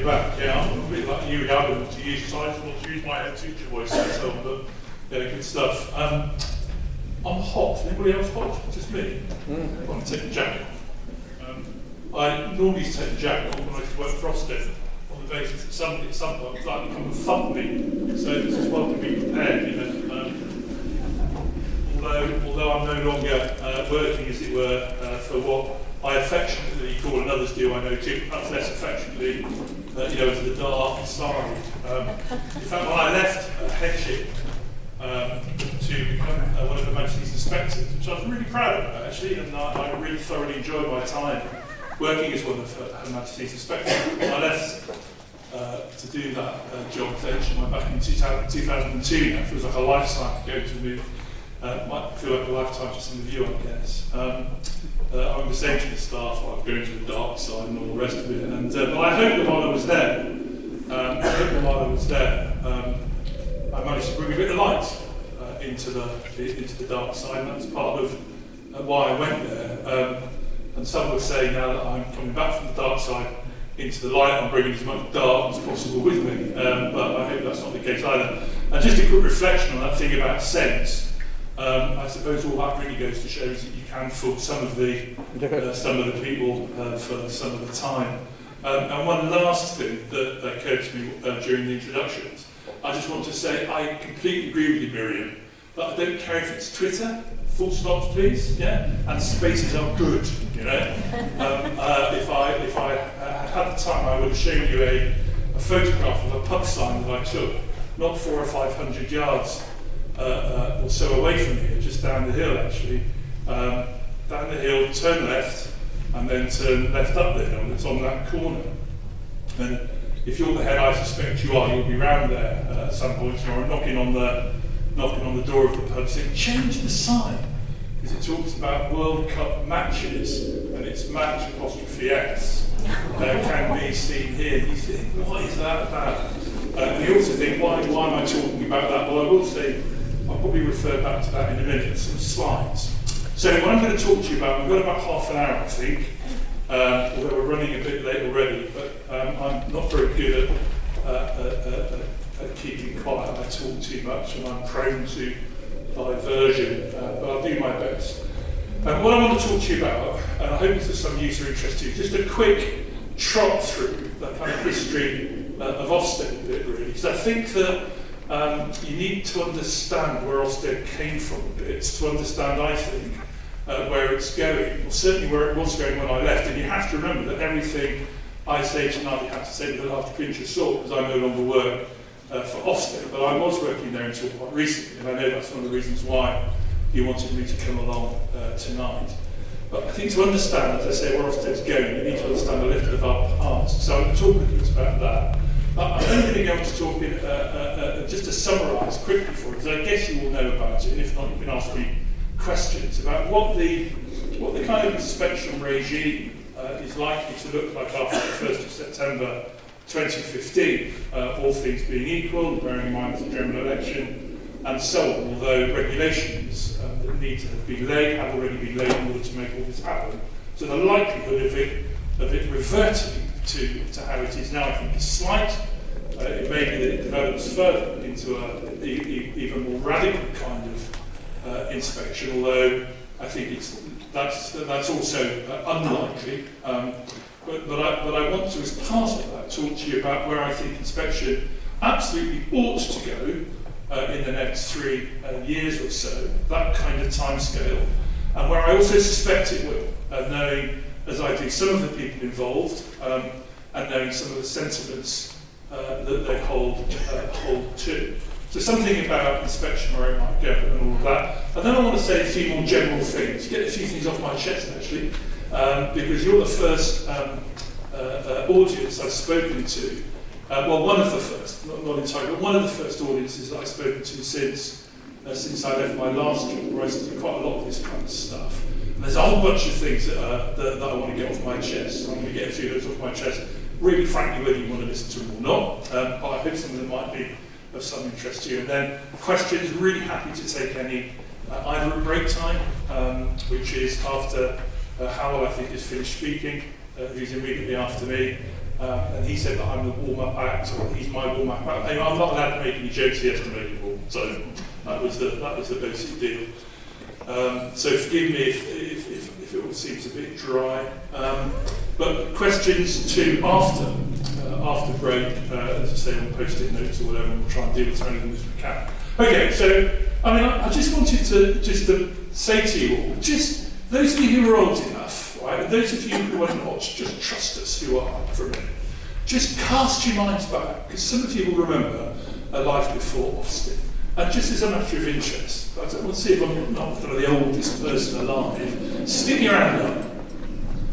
back. Yeah, I'm a bit like you, Alan, to use, so I just want to use my head teacher voice myself, but yeah, good stuff. I'm hot. Anybody else hot? Just me? I'm going to take the jacket off. I normally used to take the jacket off when I used to work for Ofsted, on the basis that somebody at some point was likely to come and thump me, so this is one to be prepared, you know. Although I'm no longer working, as it were, for what I affectionately call, and others do, I know too, perhaps less affectionately, as the dark side. In fact, when I left headship to become one of the Majesty's inspectors, which I was really proud of actually, and I really thoroughly enjoyed my time working as one of Her Majesty's inspectors. I left to do that job at HMI back in 2002 now. It feels like a lifetime to go to move. Might feel like a lifetime to some of you, I guess. I'm essentially staff, I'm going to the dark side and all the rest of it. And but I hope that while I was there, I managed to bring a bit of light into the dark side, and that's part of why I went there. And some would say now that I'm coming back from the dark side into the light, I'm bringing as much dark as possible with me. But I hope that's not the case either. And just a quick reflection on that thing about sense. I suppose all that really goes to show is that you can fool some of the people for some of the time. And one last thing that occurred to me during the introductions, I just want to say I completely agree with you, Miriam, but I don't care if it's Twitter, full stops please, yeah, and spaces are good, you know. If I had the time, I would have shown you a photograph of a pub sign that I took, not 400 or 500 yards or so away from here, just down the hill actually. Down the hill, turn left, and then turn left up the hill, and it's on that corner. And if you're the head, I suspect you are, you'll be round there at some point tomorrow, knocking on the door of the pub saying, change the sign, because it talks about World Cup matches, and it's match apostrophe S. Can be seen here. And you think, what is that about? And you also think, why am I talking about that? Well, I will say, I'll probably refer back to that in a minute, some slides. So what I'm going to talk to you about, we've got about half an hour, I think, although we're running a bit late already, but I'm not very good at keeping quiet. I talk too much and I'm prone to diversion, but I'll do my best. What I want to talk to you about, and I hope it's of some use or interest to you, just a quick trot through the kind of history of Ofsted a bit, really, because I think that you need to understand where Ofsted came from a bit, to understand, I think, where it's going, or certainly where it was going when I left. And you have to remember that everything I say tonight you have to say with a large pinch of salt, because I no longer work for Ofsted, but I was working there until quite recently, and I know that's one of the reasons why you wanted me to come along tonight. But I think to understand, as I say, where Ofsted's going, you need to understand a little bit of our past. So I'm going to talk a little bit about that. I'm only going to go on to talk just to summarise quickly for you, because I guess you all know about it, and if not, you can ask me questions about what the kind of inspection regime is likely to look like after the 1st of September 2015, all things being equal, bearing in mind there's a general election, and so on, although regulations that need to have been laid have already been laid in order to make all this happen. So the likelihood of it reverting to how it is now, I think, is slight. It may be that it develops further into an even more radical kind of inspection, although I think that's also unlikely. But I want to, as part of that, talk to you about where I think inspection absolutely ought to go in the next 3 years or so, that kind of timescale, and where I also suspect it will, knowing, as I do, some of the people involved, and knowing some of the sentiments that they hold to. So something about inspection, where it might go, and all of that. And then I want to say a few more general things, get a few things off my chest actually, because you're the first audience I've spoken to. Well, one of the first, not entirely, but one of the first audiences that I've spoken to since I left my last job, where I used to do quite a lot of this kind of stuff. And there's a whole bunch of things that I want to get off my chest. So I'm going to get a few of those off my chest, really frankly, whether you want to listen to them or not. But I hope some of them might be of some interest to you. And then questions, really happy to take any, either at break time, which is after Howell, I think, is finished speaking, who's immediately after me, and he said that I'm the warm-up act, or he's my warm-up act. Anyway, I'm not allowed to make any jokes, he has to make them all. So that was the basic deal. So forgive me if it all seems a bit dry. But questions to after break, as I say, on post-it notes or whatever, and we'll try and deal with as many of them as we can. Okay, so I just wanted to say to you all, just those of you who are old enough, right, and those of you who are not, just trust us who are for a minute. Just cast your minds back, because some of you will remember a life before Ofsted. And just as a matter of interest, I want to see if I'm not the oldest person alive. Stick your hand up.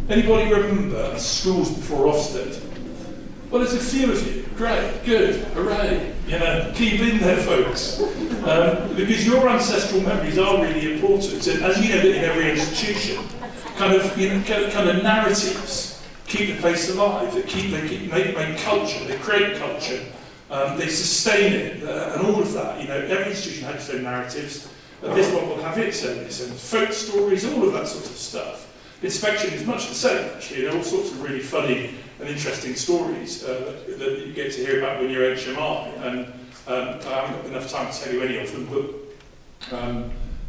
Anybody remember schools before Ofsted? Well, there's a few of you. Great, good, hooray. Keep in there, folks. Because your ancestral memories are really important. And as you know, in every institution, kind of narratives keep the place alive. They make culture, they create culture. They sustain it, and all of that. Every institution has its own narratives. This one will have its own folk stories, all of that sort of stuff. Inspection is much the same, actually. There are all sorts of really funny and interesting stories that you get to hear about when you're HMI, and I haven't got enough time to tell you any of them,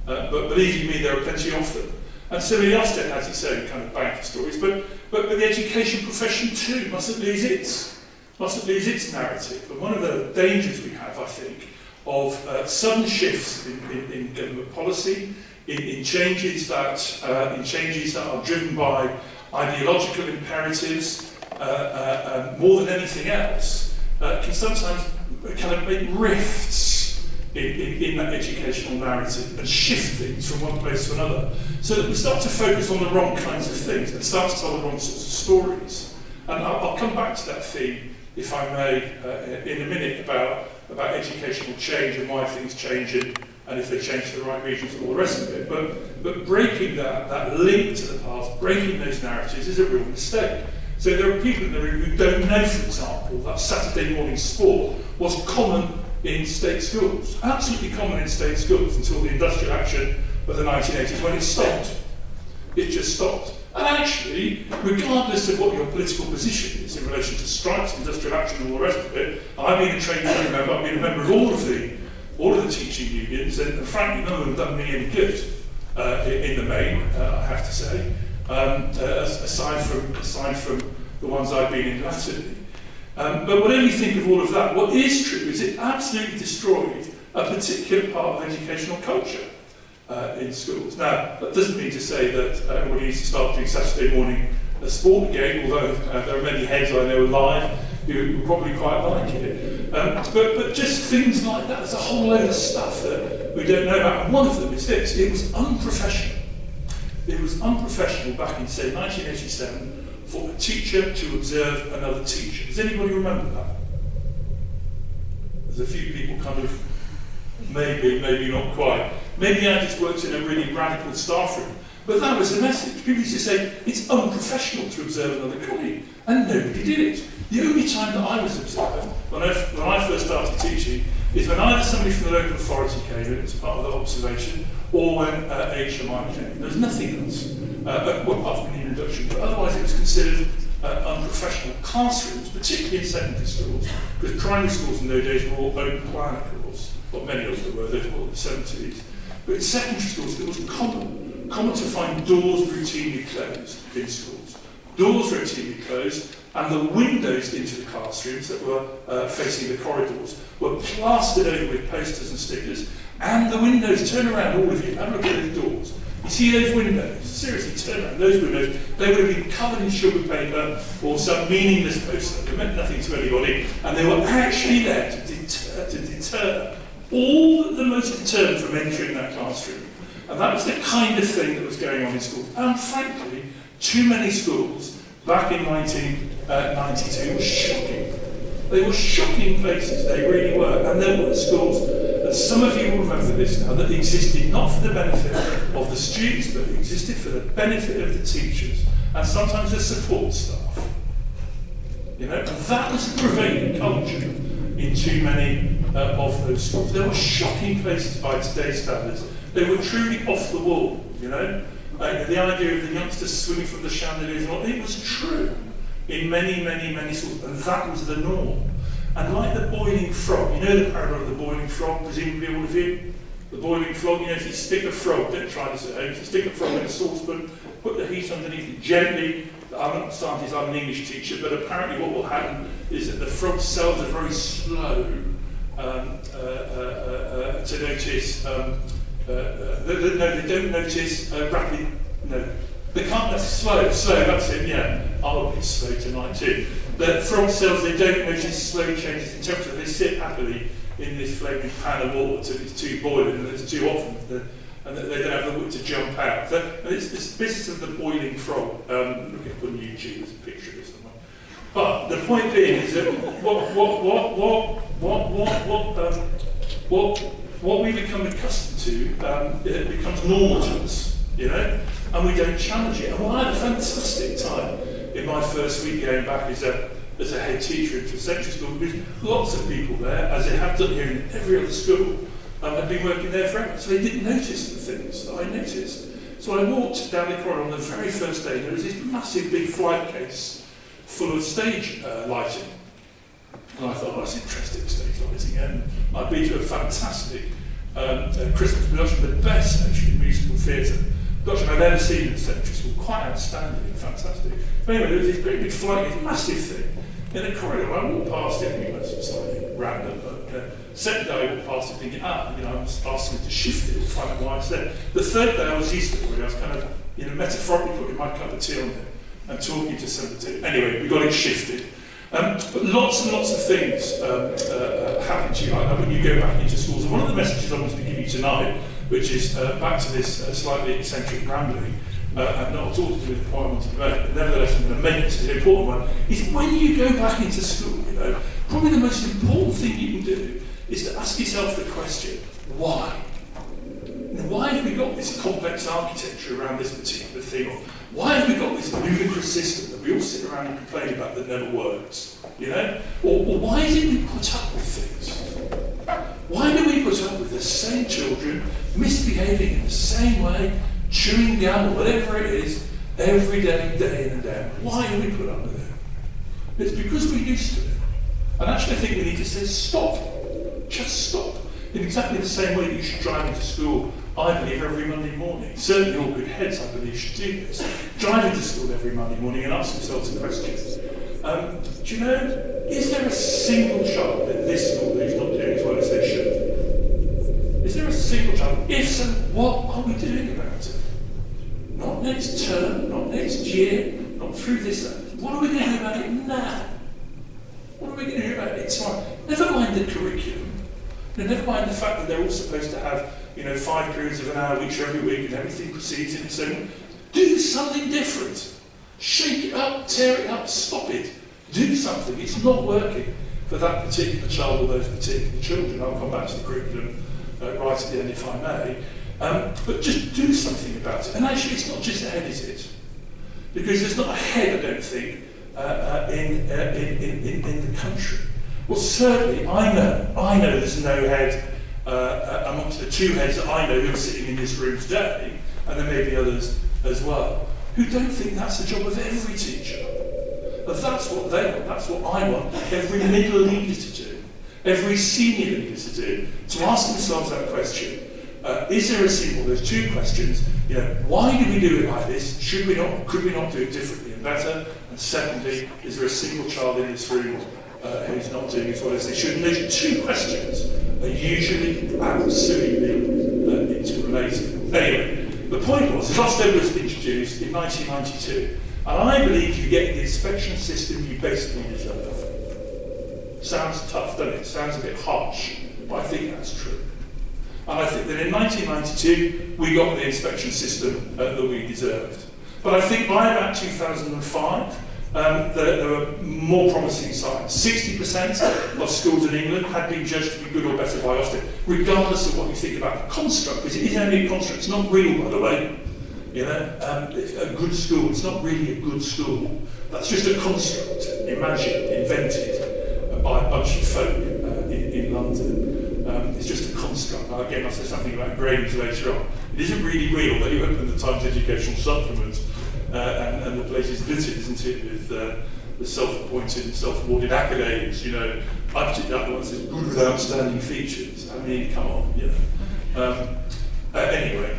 but believe you me, there are plenty of them. And similarly, Ofsted has its own kind of bank of stories, but the education profession too mustn't lose its narrative. And one of the dangers we have, I think, of sudden shifts in government policy, in changes that are driven by ideological imperatives more than anything else, can sometimes kind of make rifts in that educational narrative and shift things from one place to another, so that we start to focus on the wrong kinds of things and start to tell the wrong sorts of stories. And I'll come back to that theme, if I may, in a minute, about educational change and why things change and if they change to the right regions and all the rest of it. But breaking that link to the past, breaking those narratives, is a real mistake. So there are people in the room who don't know, for example, that Saturday morning sport was common in state schools, absolutely common in state schools until the industrial action of the 1980s, when it stopped. It just stopped. And actually, regardless of what your political position is in relation to strikes, industrial action, and all the rest of it, I've been a trade union member, I've been a member of all of the teaching unions, and frankly, none of them have done me any good in the main, I have to say, aside from the ones I've been in latterly. But whatever you think of all of that, what is true is it absolutely destroyed a particular part of educational culture in schools. Now, that doesn't mean to say that everybody needs to start doing Saturday morning sport again, although there are many heads I know alive who probably quite like it. But just things like that, there's a whole load of stuff that we don't know about. And one of them is this: it was unprofessional. It was unprofessional back in, say, 1987 for a teacher to observe another teacher. Does anybody remember that? There's a few people kind of, maybe not quite. Maybe I just worked in a really radical staff room. But that was the message. People used to say, it's unprofessional to observe another colleague. And nobody did it. The only time that I was observed, when I first started teaching, is when either somebody from the local authority came in as part of the observation, or when HMI came. There was nothing else, apart from an introduction, but otherwise it was considered unprofessional. Classrooms, particularly in secondary schools, because primary schools in those days were all open plan, of course, what many of them were, those were all the 70s. But in secondary schools, it was common to find doors routinely closed in schools. Doors routinely closed, and the windows into the classrooms that were facing the corridors were plastered over with posters and stickers. And the windows, turn around, all of you, have a look at those doors. You see those windows? Seriously, turn around. Those windows, they would have been covered in sugar paper or some meaningless poster that meant nothing to anybody, and they were actually there to deter all the most determined from entering that classroom. And that was the kind of thing that was going on in schools. And frankly, too many schools back in 1992 were shocking. They were shocking places, they really were. And there were schools, and some of you will remember this now, that existed not for the benefit of the students, but existed for the benefit of the teachers, and sometimes the support staff. And that was the prevailing culture in too many of those schools. They were shocking places by today's standards. They were truly off the wall, The idea of the youngsters swimming from the chandeliers, it was true. in many schools, and that was the norm. And like the boiling frog, you know the parable of the boiling frog, presumably all of you? The boiling frog, you know, if you stick a frog, don't try this at home, if you stick a frog in a saucepan, put the heat underneath it gently. I'm not scientist, I'm an English teacher, but apparently what will happen is that the frog cells are very slow to notice, no, they don't notice rapid, no, they can't, that's slow, that's it, yeah. I'm a bit slow tonight too. The frog cells, they don't notice slow changes in temperature, they sit happily in this flaming pan of water until it's too boiling and it's too hot for them, and they don't have the wit to jump out. So, and it's this business of the boiling frog. Look at on YouTube, there's a picture of it somewhere. But the point being is that what we become accustomed to, it becomes normal to us, you know, and we don't challenge it. And well, I had a fantastic time in my first week going back as a head teacher into a secondary school, with lots of people there, as they have done here in every other school, had been working there forever, so they didn't notice the things that I noticed. So I walked down the corridor on the very first day, and there was this massive big flight case full of stage lighting. And I thought, oh, that's interesting, stage lighting. And I'd been to a fantastic Christmas production, the best actually musical theatre production I've ever seen in secondary school, quite outstanding, fantastic. But anyway, there was this great big flight, this massive thing in the corridor. I walked past it, it was slightly random, but second day I walked past it thinking, I was asking to shift it to find out why it's there. The third day I was used to it, I was kind of, metaphorically putting my cup of tea on it and talking to somebody. Anyway, we got it shifted. But lots and lots of things happen to you when you go back into schools. And one of the messages I wanted to give you tonight, which is back to this slightly eccentric rambling, and not at all to do with the point I wanted to make, but nevertheless I'm going to make this an important one, is when you go back into school, probably the most important thing you can do is to ask yourself the question, why? Why have we got this complex architecture around this particular thing? Or why have we got this ludicrous system that we all sit around and complain about that never works? Or why is it we put up with things? Why do we put up with the same children misbehaving in the same way, chewing gum or whatever it is, every day, day in and day out? Why do we put up with it? It's because we're used to it. And actually I think we need to say stop. Just stop. In exactly the same way that you should drive into school, I believe, every Monday morning. Certainly all good heads, I believe, should do this. Drive into school every Monday morning and ask themselves a question. Do you know, is there a single child at this school who's not doing as well as they should? Is there a single child? If so, what are we doing about it? Not next term, not next year, not through this. What are we going to do about it now? What are we going to do about it tomorrow? Never mind the curriculum. Never mind the fact that they're all supposed to have, 5 periods of an hour each every week and everything proceeds in its own. Do something different. Shake it up, tear it up, stop it. Do something. It's not working for that particular child or those particular children. I'll come back to the curriculum right at the end if I may. But just do something about it. And actually it's not just a head, is it? Because there's not a head, I don't think, in the country. Well, certainly, I know there's no head amongst the 2 heads that I know who are sitting in this room today, and there may be others as well, who don't think that's the job of every teacher. But that's what they want, that's what I want every middle leader to do, every senior leader to do, to ask themselves that question. Is there a single, there's 2 questions, why do we do it like this? Should we not, could we not do it differently and better? And secondly, is there a single child in this room who's not doing as well as they should? And those 2 questions are usually absolutely interrelated. Anyway, the point was, Ofsted was introduced in 1992, and I believe you get the inspection system you basically deserve. Sounds tough, doesn't it? Sounds a bit harsh, but I think that's true. And I think that in 1992, we got the inspection system that we deserved. But I think by about 2005, there were more promising signs. 60% of schools in England had been judged to be good or better by Ofsted, regardless of what you think about the construct, because it is only a construct, it's not real, by the way. A good school, it's not really a good school. That's just a construct, imagined, invented by a bunch of folk in London. It's just a construct. Now, again, I'll say something about gradings later on. It isn't really real, but you open the Times Educational Supplement, and the place is littered, isn't it, with the self-appointed and self-awarded academics, you know. I particularly like the ones that good with outstanding features. I mean, come on, you know. Anyway,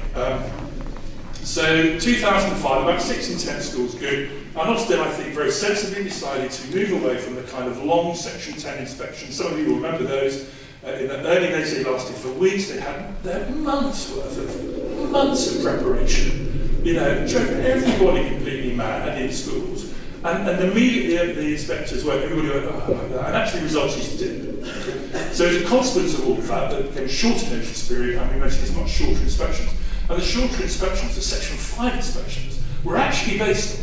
so 2005, about 6 in 10 schools good. And Ofsted, I think, very sensibly decided to move away from the kind of long Section 10 inspections. Some of you will remember those. In the early days, they lasted for weeks. They had months of preparation. You know, drove everybody completely mad in schools. And immediately the inspectors went, everybody went, oh, like that. And actually results used to dip. So as a consequence of all of that, there became a shorter notice period, and we mentioned it's much shorter inspections. And the shorter inspections, the Section 5 inspections, were actually based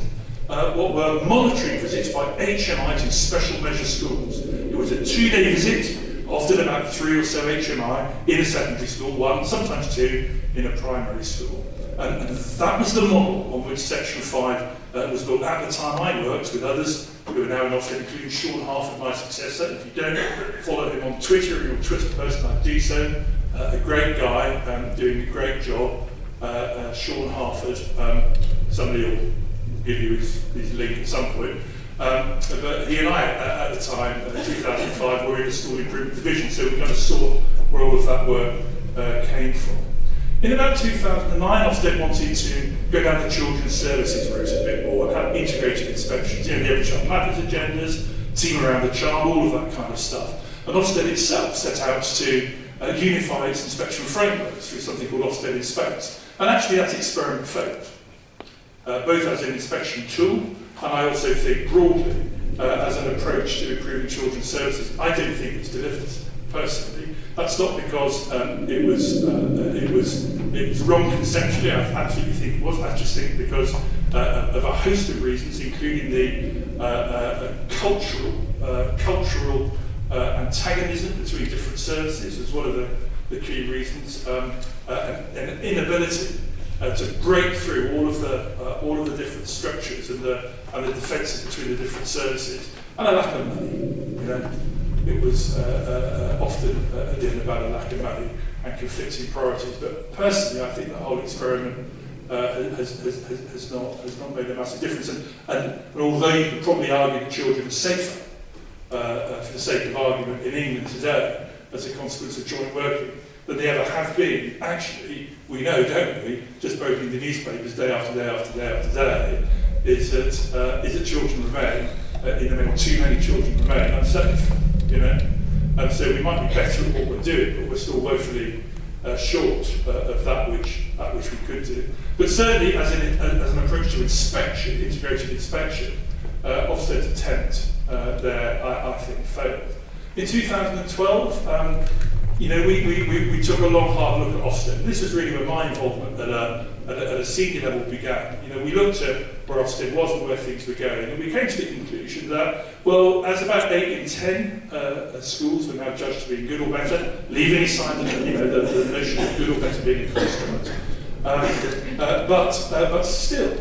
on what were monitoring visits by HMI to special measure schools. It was a 2-day visit, often about 3 or so HMI in a secondary school, 1, sometimes 2 in a primary school. And that was the model on which Section 5 was built. At the time I worked with others who are now in Ofsted, including Sean Harford, my successor. If you don't follow him on Twitter, or you're a Twitter person, I do so. A great guy, doing a great job. Sean Harford, somebody will give you his link at some point. But he and I, at the time, 2005, were in the School Improvement Division, so we kind of saw where all of that work came from. In about 2009, Ofsted wanted to go down the children's services route a bit more and have integrated inspections. You know, the Every Child Matters agendas, team around the child, all of that kind of stuff. And Ofsted itself set out to unify its inspection frameworks through something called Ofsted Inspects. And actually that experiment failed, both as an inspection tool, and I also think broadly as an approach to improving children's services. I don't think it's delivered, personally. That's not because it was wrong conceptually. I absolutely think it was. I just think because of a host of reasons, including the cultural antagonism between different services as one of the key reasons, an inability to break through all of the different structures and the defences between the different services, and a lack of money. You know, it was often again about a lack of money and conflicting priorities. But personally, I think the whole experiment has not made a massive difference. And although you could probably argue that children are safer, for the sake of argument, in England today, as a consequence of joint working, than they ever have been. Actually, we know, don't we, just both in the newspapers day after day after day after day, is that children remain, in the middle, too many children remain unsafe, you know. And so we might be better at what we're doing, but we're still woefully short of that which we could do. But certainly, as an approach to inspection, integrated inspection, Ofsted's attempt there, I think, failed. In 2012, you know, we took a long, hard look at Ofsted. This was really where my involvement at a senior level began. You know, we looked at where Ofsted was and where things were going, and we came to the conclusion that, well, as about 8 in 10 schools were now judged to be good or better, leaving aside the notion of good or better being a construct. But still,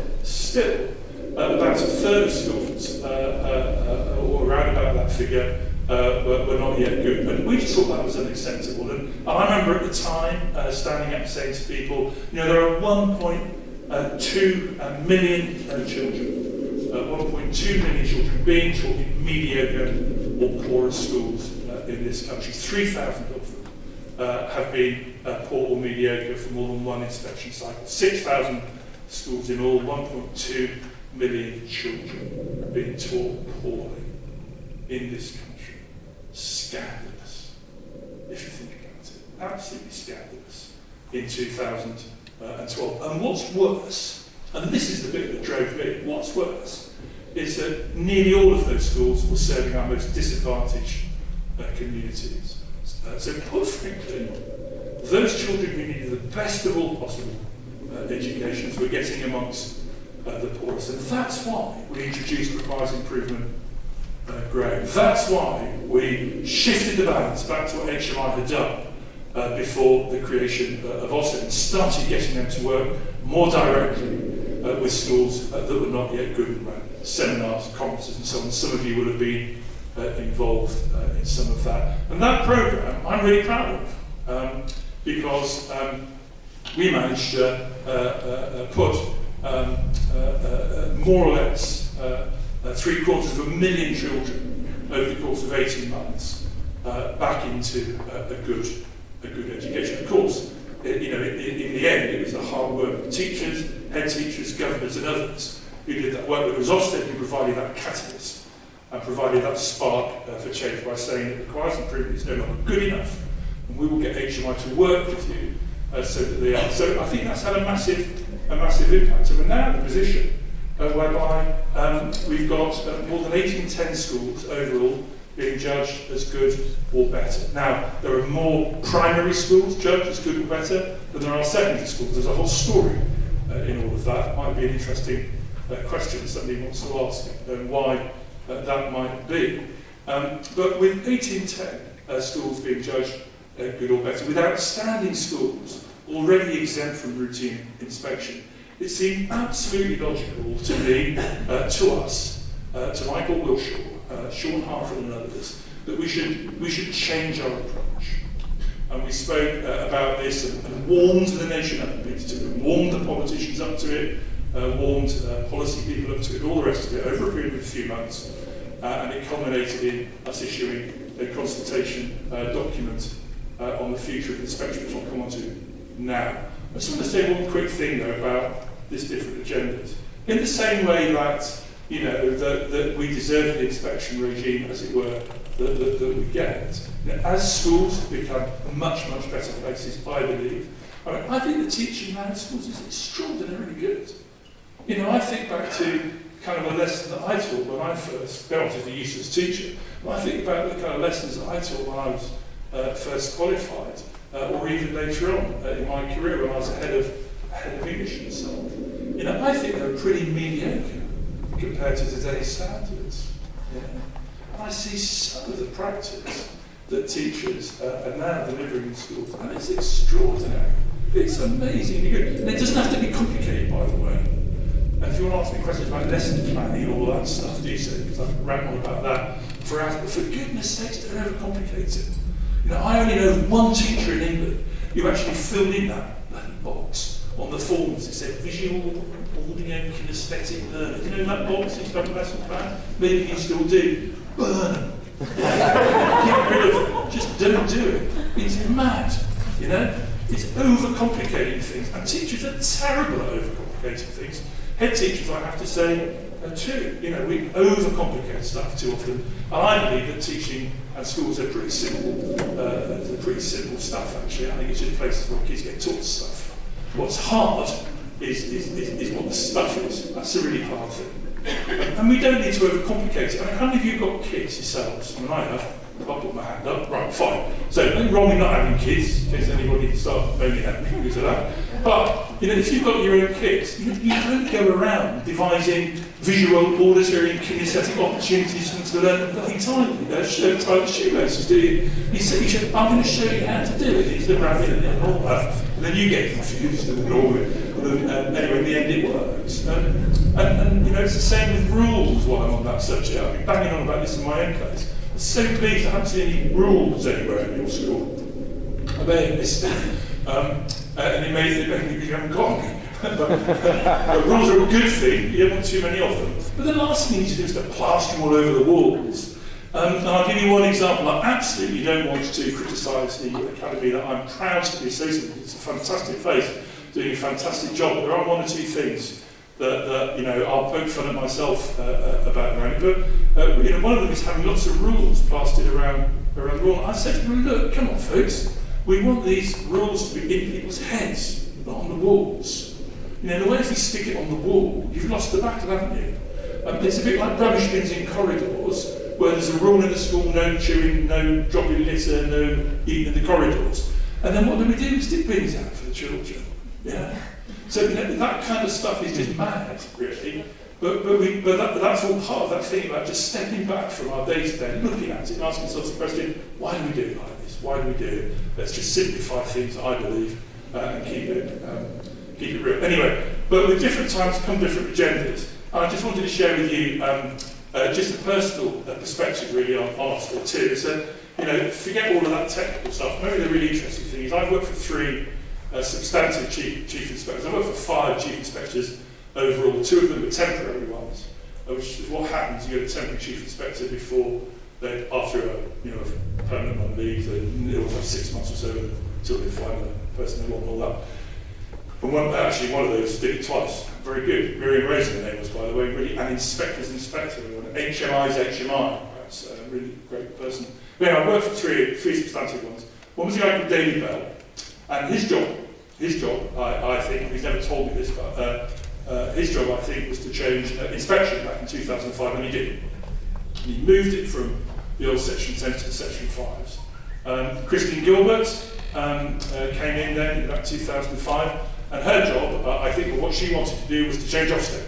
about a third of schools, or around about that figure, were not yet good. And we just thought that was unacceptable. And I remember at the time standing up and saying to people, you know, there are 1.2 million children, 1.2 million children being taught in mediocre or poorer schools in this country. 3,000 of them have been poor or mediocre for more than one inspection cycle. 6,000 schools in all, 1.2 million children being taught poorly in this country. Scandalous, if you think about it. Absolutely scandalous in 2012. And what's worse, and this is the bit that drove me, what's worse is that nearly all of those schools were serving our most disadvantaged communities. So put frankly, those children who needed the best of all possible educations were getting amongst the poorest. And that's why we introduced requires improvement grade. That's why we shifted the balance back to what HMI had done before the creation of Ofsted and started getting them to work more directly with schools that were not yet good and ran seminars, conferences and so on. Some of you will have been involved in some of that. And that programme I'm really proud of because we managed to put more or less 750,000 children over the course of 18 months back into a good education. Of course, in the end, it was the hard work of teachers, head teachers, governors and others who did that work. But it was Ofsted who provided that catalyst and provided that spark for change by saying it requires improvement, it's no longer good enough, and we will get HMI to work with you so that they are. So I think that's had a massive impact. And we're now in a position whereby we've got more than 1810 schools overall being judged as good or better. Now, there are more primary schools judged as good or better than there are secondary schools. There's a whole story in all of that. Might be an interesting question somebody wants to ask why that might be. But with 1810 schools being judged good or better, with outstanding schools already exempt from routine inspection, it seemed absolutely logical to me, to us, to Michael Wilshaw, Sean Hartford and others, that we should change our approach. And we spoke about this and warmed the nation up a bit to it, warmed the politicians up to it, warmed policy people up to it, all the rest of it, over a period of a few months. And it culminated in us issuing a consultation document on the future of inspection, which I'll come on to now. I just want to say one quick thing though about this different agendas. In the same way that that we deserve the inspection regime, as it were, that we get, as schools have become much better places, I believe. I think the teaching now in schools is extraordinarily good. I think back to kind of a lesson that I taught when I first got to the useless teacher. I think about the kind of lessons that I taught when I was first qualified, or even later on in my career when I was a head of English and so on. I think they're pretty mediocre compared to today's standards. And I see some of the practice that teachers are now delivering in schools, and it's extraordinary. It's amazingly good. And it doesn't have to be complicated, by the way. And if you want to ask me questions about lesson planning and all that stuff, do so, because I can rant on about that for hours. But for goodness sakes, don't overcomplicate it. I only know one teacher in England who actually filled in that bloody box on the forms. It said visual, audio, kinesthetic learning. That box you have a lesson plan? Maybe you still do. Burn them. Get rid of them. Just don't do it. It's mad. It's overcomplicating things. And teachers are terrible at overcomplicating things. Head teachers, I have to say, too. We overcomplicate stuff too often. And I believe that teaching and schools are pretty simple. They're pretty simple stuff, actually. I think it's just places where kids get taught stuff. What's hard is what the stuff is. That's a really hard thing. And we don't need to overcomplicate it. How many of you have got kids yourselves? I have. I'll put my hand up. Right, fine. So, nothing wrong with not having kids, in case anybody starts moaning at me because of that. But, if you've got your own kids, you don't go around devising visual, auditory and kinesthetic opportunities for them to learn bloody timely. Tie the shoelaces, do you? You say, I'm going to show you how to do it. He's the rabbit and all that. And then you get confused and ignore it. Anyway, in the end it works. And it's the same with rules while I'm on that subject. I've been banging on about this in my own place. I'm so pleased I haven't seen any rules anywhere in your school. I may have missed it. And it may be because you haven't got any. But rules are a good thing, you don't want too many of them. But the last thing you need to do is to plaster them all over the walls. And I'll give you one example. I absolutely don't want to criticise the academy that I'm proud to be associated with. It's a fantastic place, doing a fantastic job. But there are one or two things that I'll poke fun at myself about around it. But one of them is having lots of rules plastered around the wall. I said to them, look, come on, folks. We want these rules to be in people's heads, not on the walls. The way if you stick it on the wall, you've lost the battle, haven't you? It's a bit like rubbish bins in corridors, where there's a rule in the school, no chewing, no dropping litter, no eating in the corridors. And then what do? We stick bins out for the children. So that kind of stuff is just mad, really. But that's all part of that thing about just stepping back from our day-to-day, looking at it and asking ourselves the question, why do we do it like this? Why do we do it? Let's just simplify things, I believe, and keep it real. Anyway, but with different times come different agendas. And I just wanted to share with you just a personal perspective really on Ofsted too. So, forget all of that technical stuff. Maybe the really interesting thing is I've worked for 3 substantive chief inspectors. I've worked for 5 chief inspectors overall. 2 of them were temporary ones. which is what happens. You get a temporary chief inspector before they, after a permanent one leaves, they always have 6 months or so until they find the person they want and all that. And one of those did it twice. Very good. Miriam Raisin, the name was, by the way, really an inspector's inspector, and HMI's HMI. That's a really great person. But anyway, I worked for three substantive ones. One was a guy called David Bell, and his job, I think, he's never told me this, but his job, I think, was to change inspection back in 2005, and he did. He moved it from the old Section 10s to the Section 5s. Christine Gilbert came in then in about 2005, and her job, I think, what she wanted to do was to change Ofsted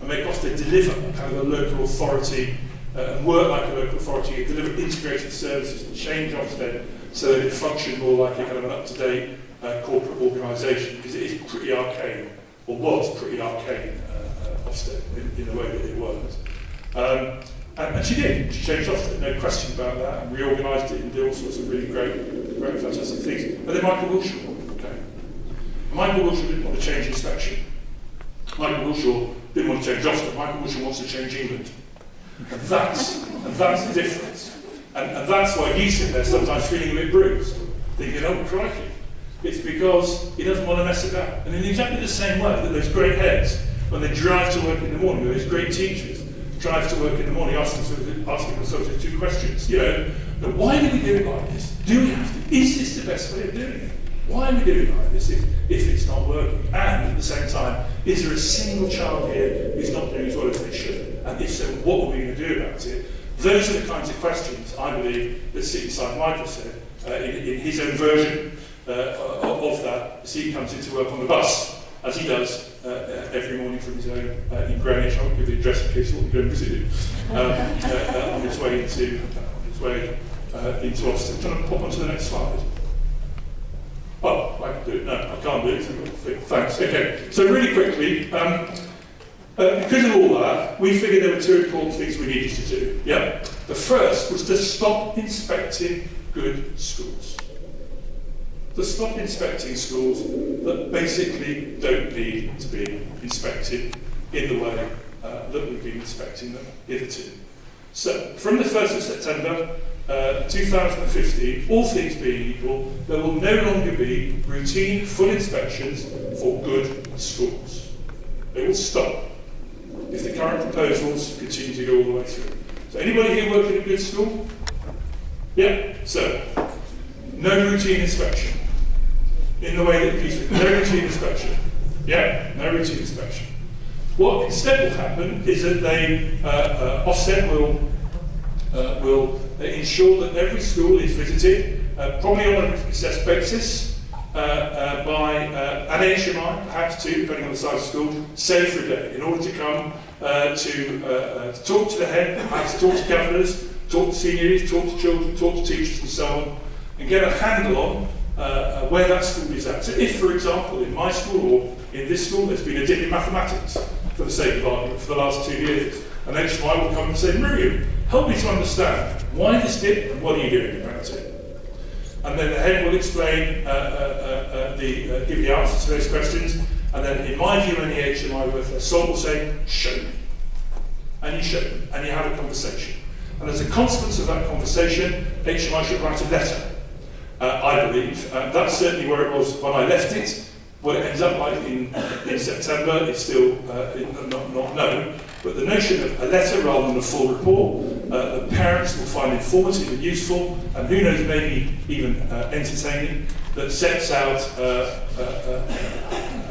and make Ofsted deliver kind of a local authority and work like a local authority, deliver integrated services and change Ofsted so that it functioned more like a kind of an up-to-date corporate organisation, because it is pretty arcane, or was pretty arcane, Ofsted in the way that it worked. And she did. She changed Ofsted, no question about that, and reorganised it and did all sorts of really great, fantastic things. But then Michael Wilshaw came. Michael Wilshaw didn't want to change inspection. Michael Wilshaw didn't want to change Ofsted. Michael Wilshaw wants to change England. And that's the difference. And that's why you sit there sometimes feeling a bit bruised, thinking, oh, crikey. It's because he doesn't want to mess about. And in exactly the same way that those great heads, when they drive to work in the morning, or those great teachers drive to work in the morning, asking themselves two questions. Why do we do it like this? Do we have to? Is this the best way of doing it? Why are we doing it like this if it's not working? And at the same time, is there a single child here who's not doing as well as they should? And if so, what are we going to do about it? Those are the kinds of questions, I believe, that sit inside Michael's head in his own version of that as he comes into work on the bus, as he does every morning from his own in Greenwich. I won't give the address in case you want to go and visit him on his way into Austin. I'm trying to pop onto the next slide. Oh, I can do it. No, I can't do it. Thanks. Okay. So really quickly, because of all that, we figured there were two important things we needed to do. Yeah. The first was to stop inspecting good schools. To stop inspecting schools that basically don't need to be inspected in the way that we've been inspecting them hitherto. So, from the 1st of September 2015, all things being equal, there will no longer be routine full inspections for good schools. They will stop if the current proposals continue to go all the way through. So anybody here working in a good school? Yeah? So, no routine inspection. In the way that it used to be. No routine inspection. Yeah? No routine inspection. What instead will happen is that Ofsted will ensure that every school is visited, probably on an assessed basis, by an HMI, perhaps two, depending on the size of the school, say for a day, in order to come to talk to the head, perhaps talk to governors, talk to seniors, talk to children, talk to teachers and so on, and get a handle on where that school is at. So if, for example, in my school or in this school there's been a dip in mathematics, for the sake of argument, for the last 2 years, an HMI will come and say, Miriam, help me to understand why this dip and what are you doing about it? And then the head will explain, give the answers to those questions, and then in my view any HMI worth their salt will say, show me. And you show them, and you have a conversation. And as a consequence of that conversation, HMI should write a letter, I believe. That's certainly where it was when I left it. What it ends up like in September is still not known, but the notion of a letter rather than a full report that parents will find informative and useful, and who knows, maybe even entertaining, that sets out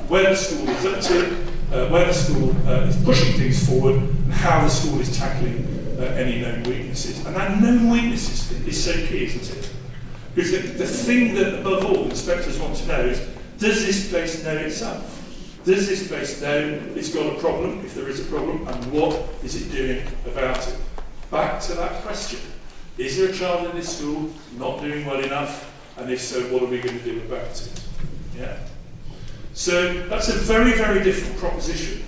where the school is up to, where the school is pushing things forward, and how the school is tackling any known weaknesses. And that known weaknesses is so key, isn't it? Because the thing that, above all, inspectors want to know is, does this place know itself? Does this place know it's got a problem, if there is a problem, and what is it doing about it? Back to that question. Is there a child in this school not doing well enough? And if so, what are we going to do about it? Yeah. So that's a very, very different proposition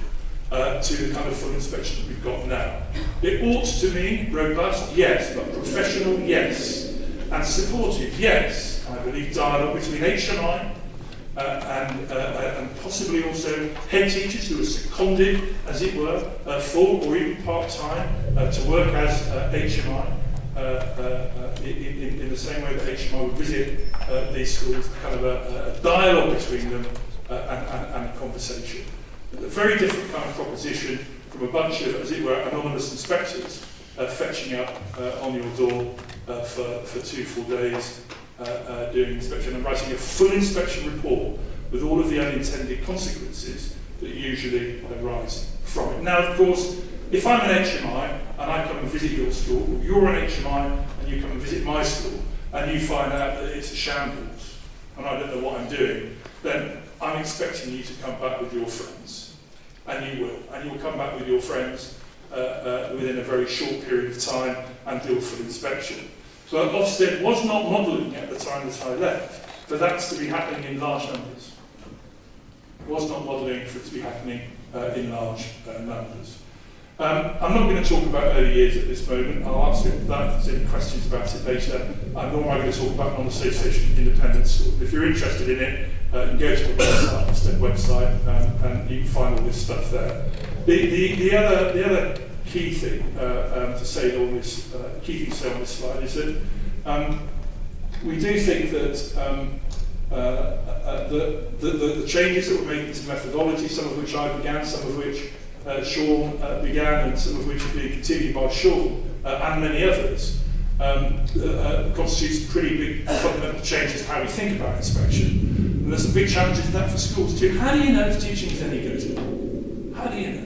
to the kind of full inspection that we've got now. It ought to mean robust, yes, but professional, yes. And supportive, yes. I believe dialogue between HMI, and possibly also head teachers who are seconded, as it were, full or even part-time to work as HMI in the same way that HMI would visit these schools, kind of a dialogue between them and a conversation. A very different kind of proposition from a bunch of, as it were, anonymous inspectors fetching up on your door for 2 full days doing inspection and writing a full inspection report with all of the unintended consequences that usually arise from it. Now, of course, if I'm an HMI and I come and visit your school, or you're an HMI and you come and visit my school, and you find out that it's a shambles and I don't know what I'm doing, then I'm expecting you to come back with your friends. And you will. And you'll come back with your friends within a very short period of time and do a full inspection. So Ofsted was not modelling at the time that I left for that to be happening in large numbers. It was not modelling for it to be happening in large numbers. I'm not going to talk about early years at this moment. I'll answer that if there's any questions about it later. Nor am I going to talk about non-association independent schools. If you're interested in it, you can go to the Ofsted website and you can find all this stuff there. The other key thing to say on this on this slide is that we do think that the changes that we're making to methodology, some of which I began, some of which Sean began, and some of which are being continued by Sean and many others, constitutes pretty big fundamental changes to how we think about inspection. And there's some big challenges in that for schools too. How do you know if teaching is any good? How do you know?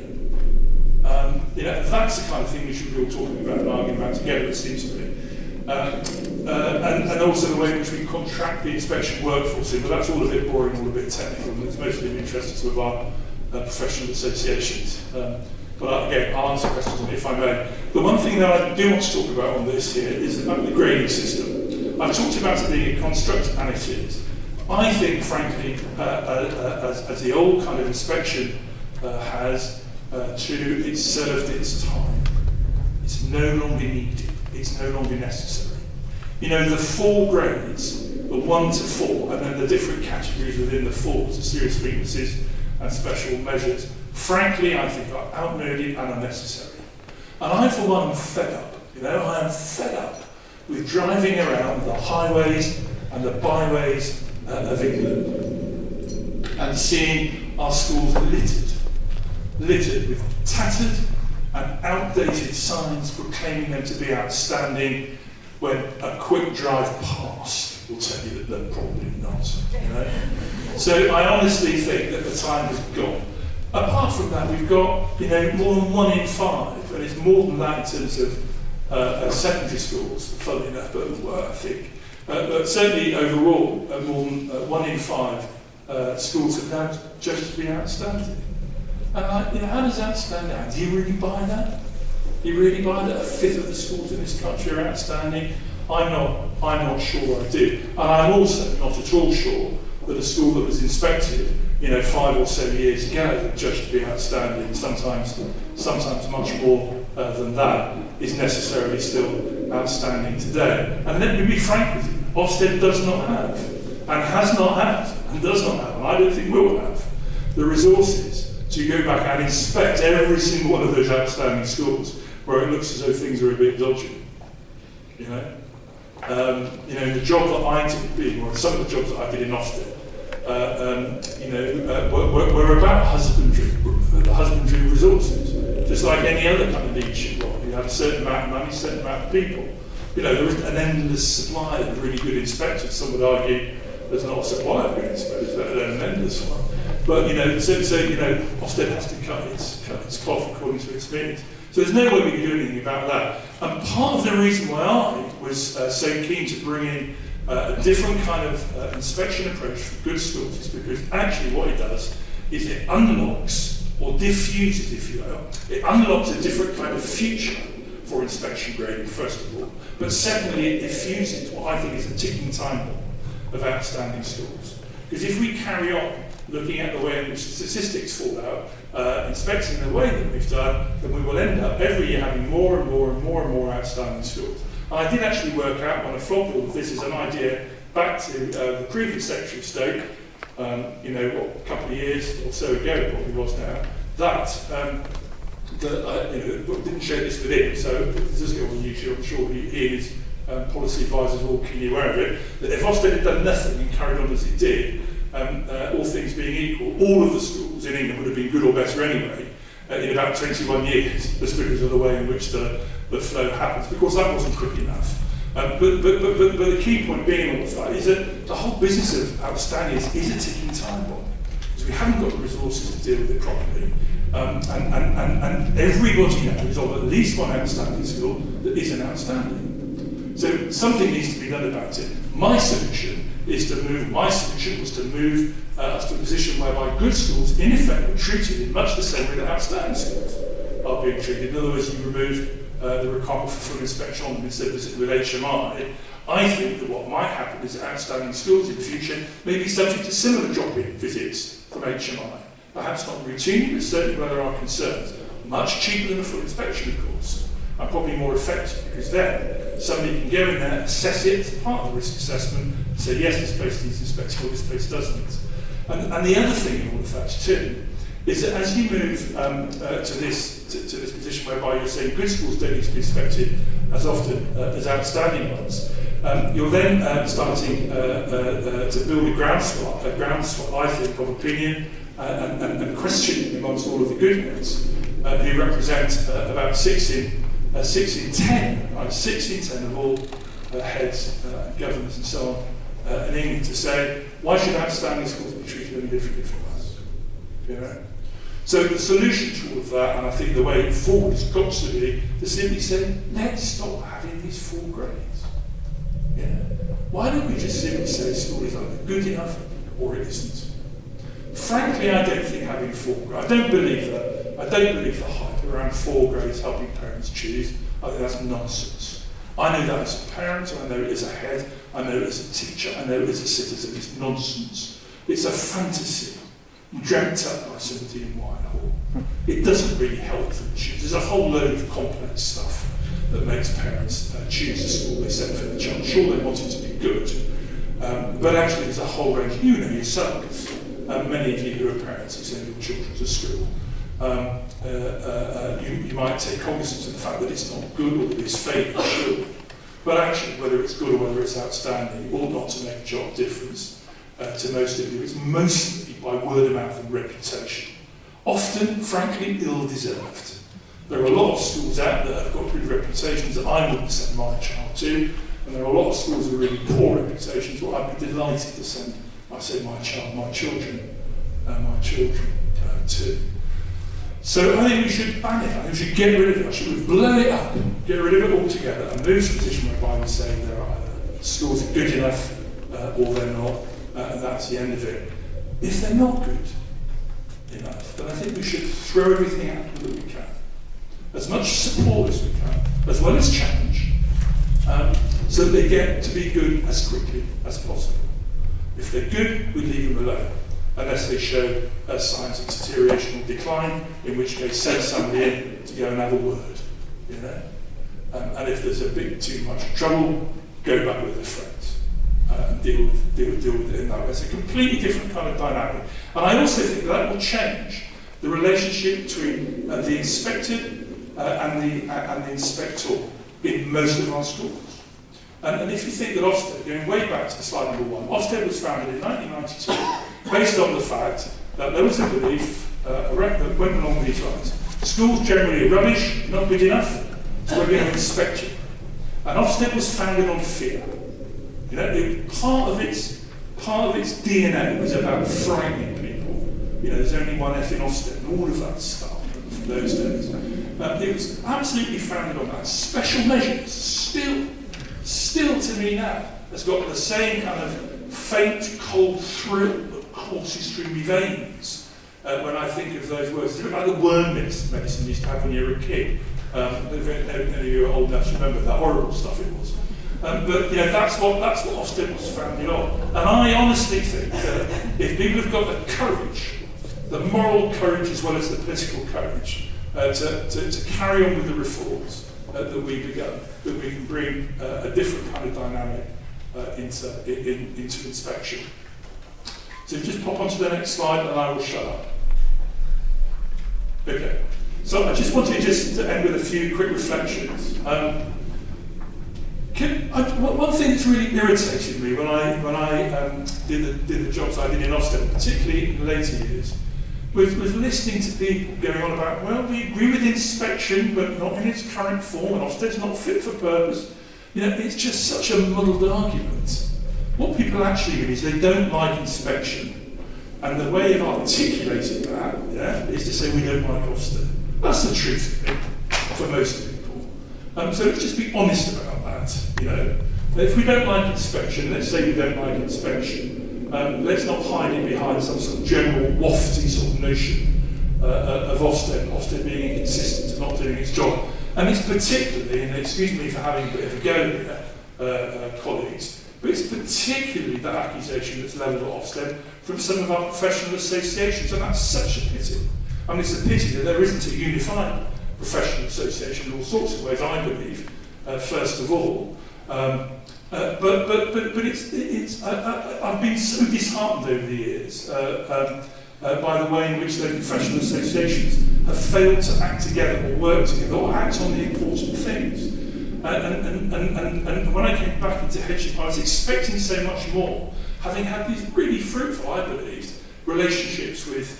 That's the kind of thing we should be all talking about and arguing about together, it seems to me. And also the way in which we contract the inspection workforce in, but that's all a bit boring, all a bit technical, and it's mostly of interest to some of our professional associations. But again, I'll answer questions on it if I may. The one thing that I do want to talk about on this here is about the grading system. I've talked about it being a construct, and it is. I think, frankly, as the old kind of inspection has, it's served its time. It's no longer needed. It's no longer necessary. You know, the 4 grades, the 1 to 4, and then the different categories within the 4, so serious weaknesses and special measures, frankly, I think are outmoded and unnecessary. And I, for one, am fed up. I am fed up with driving around the highways and the byways of England and seeing our schools littered with tattered and outdated signs proclaiming them to be outstanding, when a quick drive past will tell you that they're probably not. So I honestly think that the time has gone. Apart from that, we've got more than 1 in 5, and it's more than that in terms of secondary schools, funnily enough, but I think. But certainly overall, more than 1 in 5 schools have now judged to be outstanding. And how does that stand out? Do you really buy that? Do you really buy that 1/5 of the schools in this country are outstanding? I'm not sure I do. And I'm also not at all sure that a school that was inspected 5 or so years ago, judged to be outstanding, sometimes much more than that, is necessarily still outstanding today. And let me be frank with you, Ofsted does not have, and has not had, and does not have, and I don't think will have, the resources to go back and inspect every single one of those outstanding schools where it looks as though things are a bit dodgy. The job that I did, or some of the jobs that I did in Ofsted, were about husbandry resources, just like any other kind of leadership role. You have a certain amount of money, a certain amount of people. There is an endless supply of really good inspectors. Some would argue there's not a supply of good inspectors, let alone an endless one. But Ofsted has to cut its cloth according to its means. So there's no way we can do anything about that. And part of the reason why I was so keen to bring in a different kind of inspection approach for good schools is because actually what it does is it unlocks, or diffuses, if you will, it unlocks a different kind of future for inspection grading, first of all. But secondly, it diffuses what I think is a ticking time bomb of outstanding schools. Because if we carry on looking at the way in which statistics fall out, inspecting the way that we've done, then we will end up every year having more and more outstanding schools. And I did actually work out, when I flogged all of this as an idea back to the previous Secretary of State, a couple of years or so ago, it probably was now, that didn't share this with him, so if this does go on YouTube, I'm sure he and his policy advisors are all keenly aware of it, that if Ofsted had done nothing and carried on as it did, all things being equal, all of the schools in England would have been good or better anyway, in about 21 years, just because of the way in which the flow happens, because that wasn't quick enough. But the key point being all of that is that the whole business of outstandings is a ticking time bomb, because we haven't got the resources to deal with it properly. And everybody knows of at least one outstanding school that isn't outstanding. So something needs to be done about it. My solution was to move us to a position whereby good schools, in effect, are treated in much the same way that outstanding schools are being treated. In other words, you remove the requirement for full inspection on them instead of with HMI. I think that what might happen is that outstanding schools in the future may be subject to similar drop-in visits from HMI. Perhaps not routinely, but certainly where there are concerns. Much cheaper than a full inspection, of course, and probably more effective, because then somebody can go in there, assess it as part of the risk assessment, and say, yes, this place needs inspection, or this place doesn't. And the other thing in all of that, too, is that as you move to this position whereby you're saying good schools don't need to be inspected as often as outstanding ones, you're then starting to build a groundswell, I think, of opinion and questioning amongst all of the good ones who represent about 6 in 10, right? 6 in 10 of all heads, governors and so on in England, to say, why should outstanding schools be treated any differently from us? You know? So the solution to all of that, and I think the way forward has got to be to simply say, let's stop having these 4 grades. You know? Why don't we just simply say school is either good enough or it isn't? Frankly, I don't think having 4 grades, I don't believe the hype around 4 grades helping parents choose. I think that's nonsense. I know that as a parent, I know it as a head, I know it as a teacher, I know it as a citizen. It's nonsense. It's a fantasy dreamt up by somebody in Whitehall. It doesn't really help them choose. There's a whole load of complex stuff that makes parents choose the school they send for their child. Sure, they want it to be good, but actually there's a whole range. You know yourselves, many of you who are parents who send your children to school, you might take cognizance of the fact that it's not good or that it's failing, sure. But actually, whether it's good or whether it's outstanding, ought not to make a job difference to most of you. It's mostly by word of mouth and reputation. Often, frankly, ill-deserved. There are a lot of schools out there that have got good reputations that I wouldn't send my child to, and there are a lot of schools with really poor reputations where I'd be delighted to send, my children to. So I think we should ban it. I think we should get rid of it. I should blow it up, get rid of it altogether, and move to a position whereby we say there are either schools are good enough or they're not, and that's the end of it. If they're not good enough, then I think we should throw everything out that we can. As much support as we can, as well as challenge, so that they get to be good as quickly as possible. If they're good, we leave them alone, unless they show signs of deterioration or decline, in which case send somebody in to go and have a word, you know. And if there's a bit too much trouble, go back with their friends and deal with it in that way. It's a completely different kind of dynamic. And I also think that will change the relationship between the inspected and the inspector in most of our schools. And if you think that Ofsted, going way back to slide number 1, Ofsted was founded in 1992 based on the fact that there was a belief that went along these lines. Schools generally are rubbish, not good enough, so we're going to inspect you. And Ofsted was founded on fear. You know, part of its DNA was about frightening people. You know, there's only one F in Ofsted and all of that stuff from those days. It was absolutely founded on that. Special measures, still to me now, has got the same kind of faint, cold thrill that courses through my veins when I think of those words. It's a bit like the worm medicine you used to have when you were a kid. Any of you are old enough to remember that horrible stuff it was. But you know, that's what Ofsted was founded on. And I honestly think that if people have got the courage, the moral courage as well as the political courage, to carry on with the reforms that we've begun, that we can bring a different kind of dynamic into inspection. So just pop onto the next slide and I will shut up. Okay, so I just wanted to end with a few quick reflections. One thing that's really irritated me when I did the jobs I did in Ofsted, particularly in later years, was listening to people going on about, well, we agree with inspection, but not in its current form, and Ofsted's not fit for purpose. It's just such a muddled argument. What people actually mean is they don't like inspection, and the way of articulating that, is to say we don't like Ofsted. That's the truth of it for most people. So let's just be honest about that. If we don't like inspection, let's say we don't like inspection. Let's not hide it behind some sort of general wafty sort of notion of Ofsted being inconsistent and not doing its job. And it's particularly, and excuse me for having a bit of a go here, colleagues, but it's particularly that accusation that's levelled at Ofsted from some of our professional associations, and that's such a pity. I mean, it's a pity that there isn't a unified professional association in all sorts of ways, I believe, first of all. But I've been so disheartened over the years by the way in which the professional associations have failed to act together or work together or act on the important things. And when I came back into headship, I was expecting so much more, having had these really fruitful, I believe, relationships with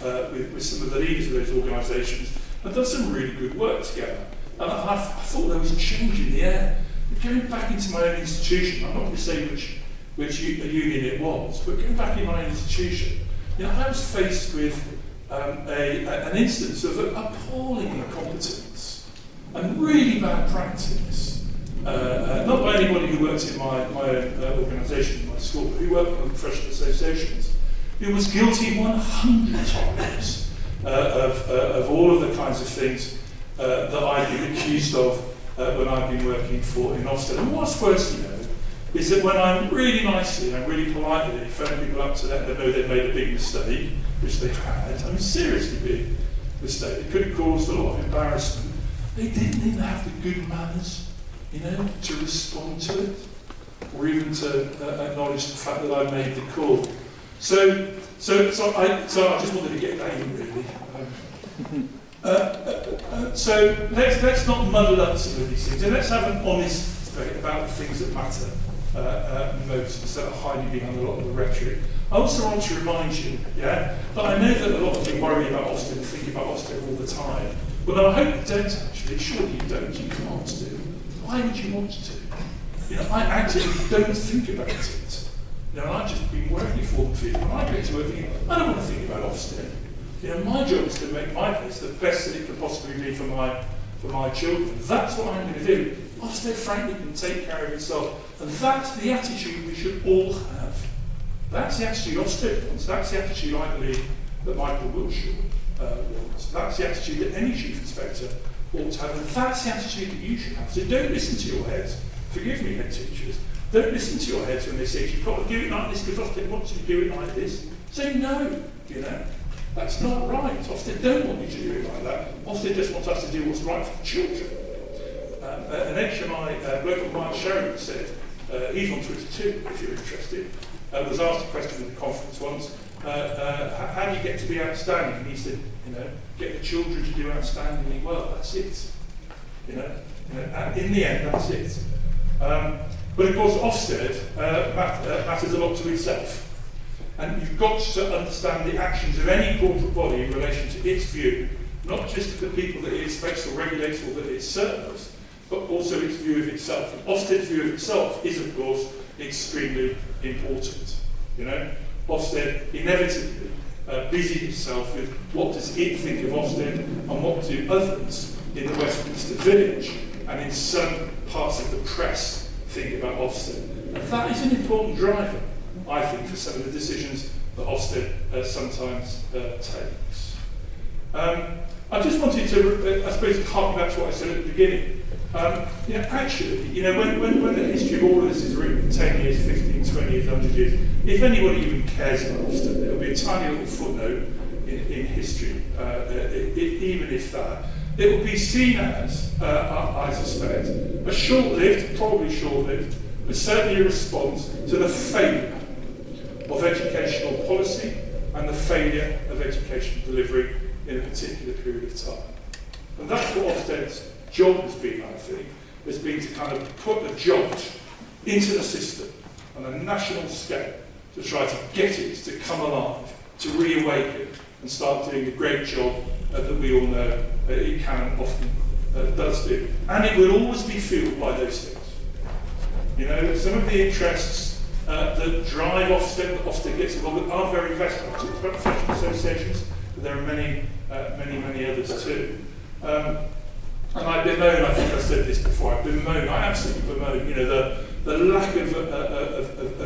some of the leaders of those organisations and done some really good work together. And I thought there was a change in the air. Going back into my own institution, I'm not going to say which union it was, but going back in my own institution, I was faced with an instance of appalling incompetence and really bad practice. Not by anybody who worked in my own organisation, in my school, but who worked in professional associations, who was guilty 100 times of all of the kinds of things that I've been accused of when I've been working in Ofsted. And what's worse, is that when I'm really nicely and really politely phone people up to let them know they've made a big mistake, which they had, I mean, seriously big mistake, it could have caused a lot of embarrassment, they didn't even have the good manners, to respond to it, or even to acknowledge the fact that I made the call. So I just wanted to get that in, really. So let's not muddle up some of these things, and let's have an honest debate about the things that matter most, instead of hiding behind a lot of the rhetoric. I also want to remind you, that I know that a lot of you worry about Ofsted and think about Ofsted all the time. Well, no, I hope you don't actually. Surely you don't. You can't do. Why would you want to? I actively don't think about it. I've just been working for them for years. When I go to work, I don't want to think about Ofsted. My job is to make my place the best that it can possibly be for my children. That's what I'm going to do. Ofsted, frankly, can take care of itself. And that's the attitude we should all have. That's the attitude Ofsted wants. That's the attitude I believe that Michael Wiltshire wants. That's the attitude that any chief inspector ought to have. And that's the attitude that you should have. So don't listen to your heads. Forgive me, head teachers. Don't listen to your heads when they say you've got to do it like this because Ofsted wants you to do it like this. Say no, That's not right. Ofsted don't want you to do it like that. Ofsted just wants us to do what's right for the children. An HMI bloke called Mark Sherry said, he's on Twitter too, if you're interested, was asked a question at the conference once, how do you get to be outstanding? And he said, get the children to do outstandingly well. That's it. In the end, that's it. But of course, Ofsted matters a lot to itself. And you've got to understand the actions of any corporate body in relation to its view, not just of the people that it inspects or regulates or that it serves, but also its view of itself. And Ofsted's view of itself is, of course, extremely important. Ofsted inevitably busies itself with what does it think of Ofsted and what do others in the Westminster Village and in some parts of the press think about Ofsted. And that is an important driver, I think, for some of the decisions that Ofsted sometimes takes. I just wanted to, I suppose, hark back to what I said at the beginning. Actually, when the history of all of this is written, 10 years, 15, 20 years, 100 years, if anybody even cares about Ofsted, there'll be a tiny little footnote in history, even if that. It will be seen as, I suspect, a short-lived, probably short-lived, but certainly a response to the failure of educational policy policy and the failure of education delivery in a particular period of time. And that's what Ofsted's job has been, I think, has been to kind of put a jolt into the system on a national scale to try to get it to come alive, to reawaken and start doing the great job that we all know it can and often does do. And it will always be fueled by those things. You know, some of the interests that drive Ofsted, that Ofsted gets involved with, are very vested. I talked about professional associations, but there are many others too. And I bemoan, I think I said this before, I absolutely bemoan, you know, the lack of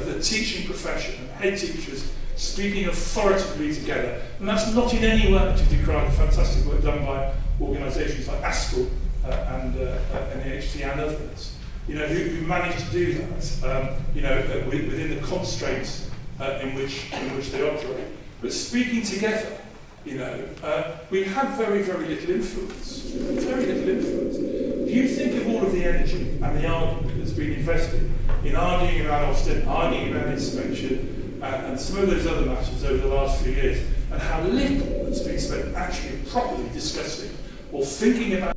the teaching profession and head teachers speaking authoritatively together. And that's not in any way to decry the fantastic work done by organisations like ASCL and NEHT and others, you know, who managed to do that, you know, within the constraints in which they operate. But speaking together, you know, we have very, very little influence. Very little influence. If you think of all of the energy and the argument that's been invested in arguing about Ofsted, arguing about inspection, and some of those other matters over the last few years, and how little has been spent actually properly discussing or thinking about